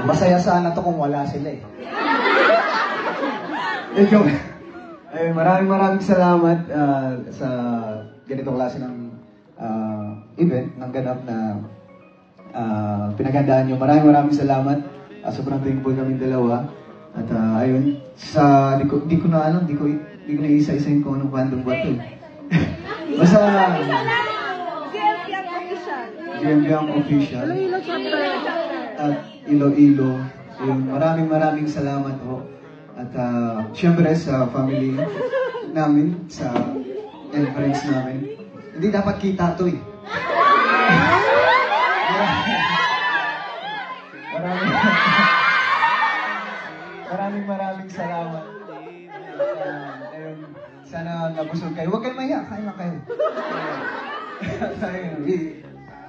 Masaya sana to kung wala sila eh. Ayun, maraming salamat sa ganitong klase ng event, ng ganap na pinaghandaan nyo. Maraming salamat. Sobrang thankful kami dalawa. At ayun, di ko na alam, di ko na isa-isahin kung anong fandom ba ito. Basta GMBang Official. At Iloilo. Ayun, maraming salamat po. At syempre sa family namin, and friends namin. Hindi dapat kita to eh. Maraming salamat. Ayun, sana nabusog kayo. Huwag kayong mahiya, kain lang kayo.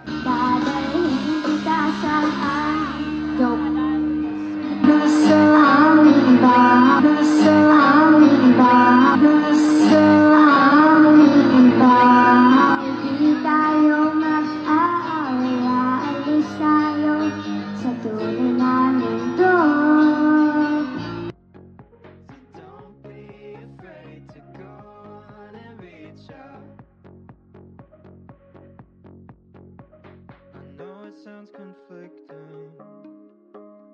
Dadalhin kita saan? Gusto amin ba? Gusto amin ba? Gusto amin ba? Hindi tayo mag-aaway, aalis tayo sa tunay na mundo. Sounds conflicting,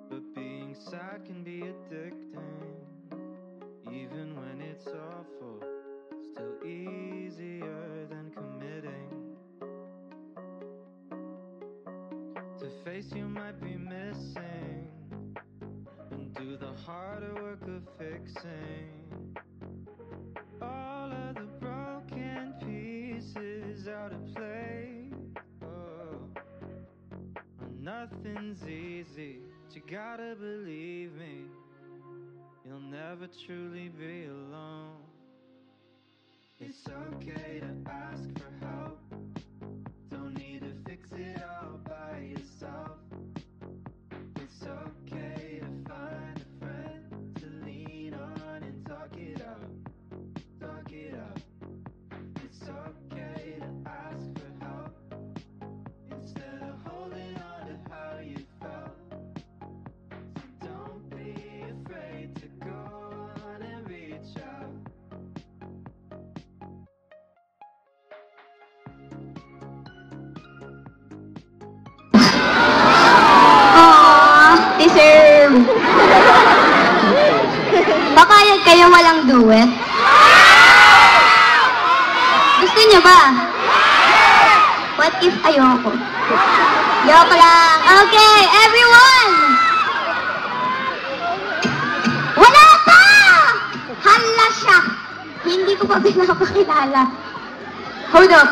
but being sad can be addicting. Even when it's awful, still easier than committing. To face you might be missing, and do the harder work of fixing all of the broken pieces out of place. Nothing's easy, but you gotta believe me, you'll never truly be alone. It's okay to ask for help, don't need to fix it all by yourself. It's okay to find a friend to lean on and talk it up, talk it up. It's okay to ask for help, instead of holding on to how you felt. So don't be afraid to go on and reach out. Aww, deserve. Papayag kayo walang duet? Gusto niyo ba? What if ayoko? Joke lang. Okay, everyone! Wala pa! Hala siya! Hindi ko pa pinapakilala. Hold up.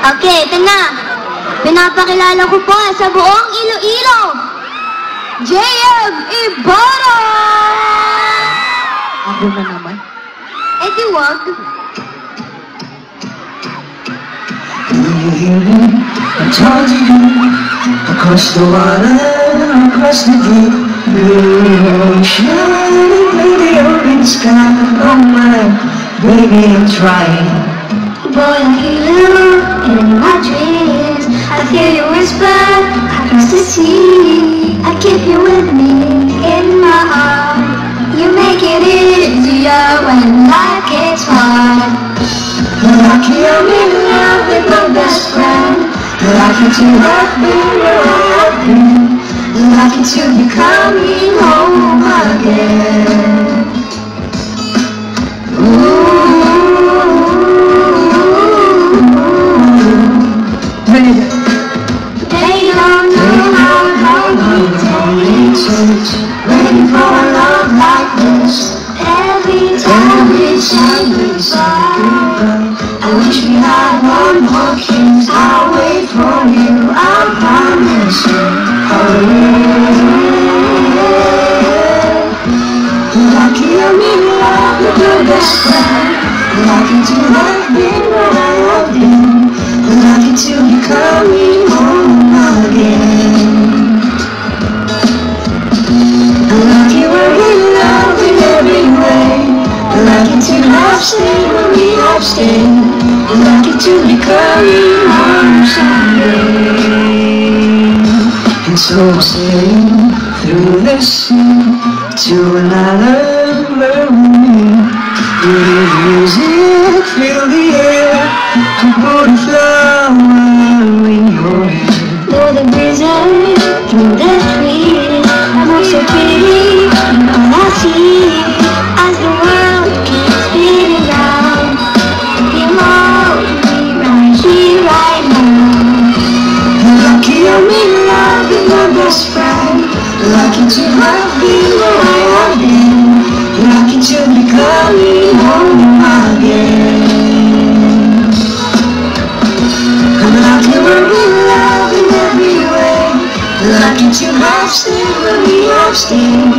Okay, ito na. Pinapakilala ko po sa buong Iloilo, JM Ibarra! Ako na naman. Eh di wag. I told you across the water, across the deep blue ocean, the open sky. Oh my, baby, I'm trying. Boy, I hear you in my dreams. I hear you whisper across the sea. I keep you with me in my heart. You make it easier when life gets hard. You're lucky I'm in love with my best friend. You're lucky to have been where I have been. You're lucky to be coming home again. Ooh. They don't know how we take, waiting for a love like this. Every time we say goodbye, I wish we had one more kiss. I'll wait for you, I promise you. You're lucky I'm in love with your best friend. You're lucky to have been where I have been. You're lucky to be coming home again. You're lucky we're in love in every way. You're lucky to have stayed where we have stayed. You're lucky to be coming home someday. And so we'll sail through the sea to another world. With music, fill the air, and put a flower in your hair. Though the breezes through the trees look so pretty, all I see as the world keeps spinning round, you hold me right here, right now. Lucky I'm in love with my best friend. Lucky to have been where I have been. Lucky to be coming home again. I'm lucky we're in love in every way. Lucky to have stayed where we have stayed.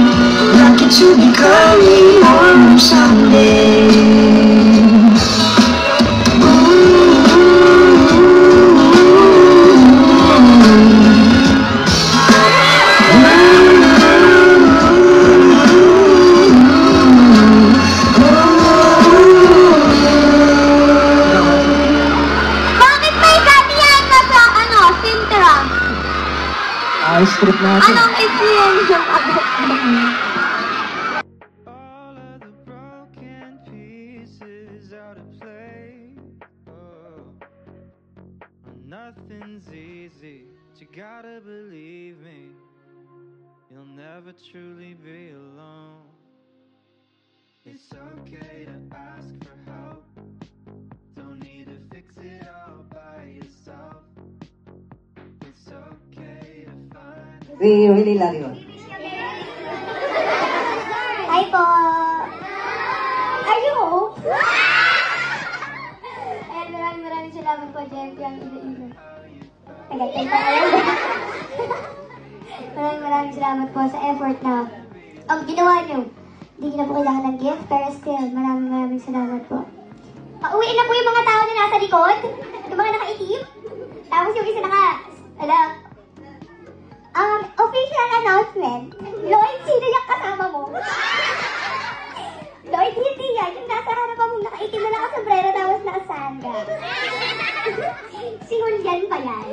Lucky to be coming home someday. Bakit may ganyan na sa, Sintra? Ayos trip natin. Anong influence abot mo? All of the broken pieces out of place. Oh, nothing's easy, but you gotta believe me. You'll never truly be alone. It's okay to ask for help. Don't need to fix it all by yourself. It's okay to find. We really love you. Hi po! Are you home? Ayan, maraming salamat po, Jem. Ang ilo-ilo. Tagatay pa kayo. Maraming salamat po sa effort na ginawa nyo. Hindi na po kailangan ng gift, pero still, maraming salamat po. Pauwiin na po yung mga tao na nasa likod. Yung mga nakaitim. Tapos yung isa official announcement. Lloyd, sino yung kasama mo? Lloyd, hindi yan. Yung nasa harapan mo nakaitim na nakasombrero tapos nakasanda. Si Julian pa yan.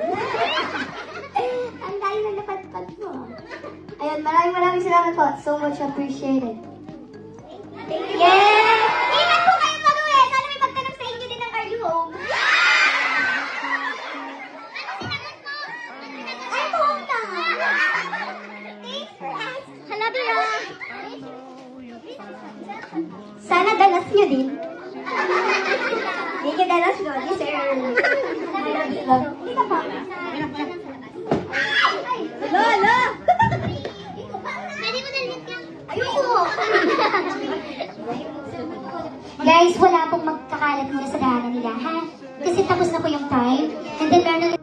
Ang dahil na napadpad mo. Ayun, maraming salamat po. So much appreciated. Yes! Ingat po kayo mag-uwi! Sana may magtanong sa inyo din ng Are You Home? I'm home na! Thanks for asking. Hala, Bea! Sana danas nyo din. Hindi nyo danas nyo, sir. Dito po. Lolo! Pwede mo dalit yan? Ayoko! Guys, wala pong magkakalat muna sa daanan nila, ha? Kasi tapos na po yung time. And then meron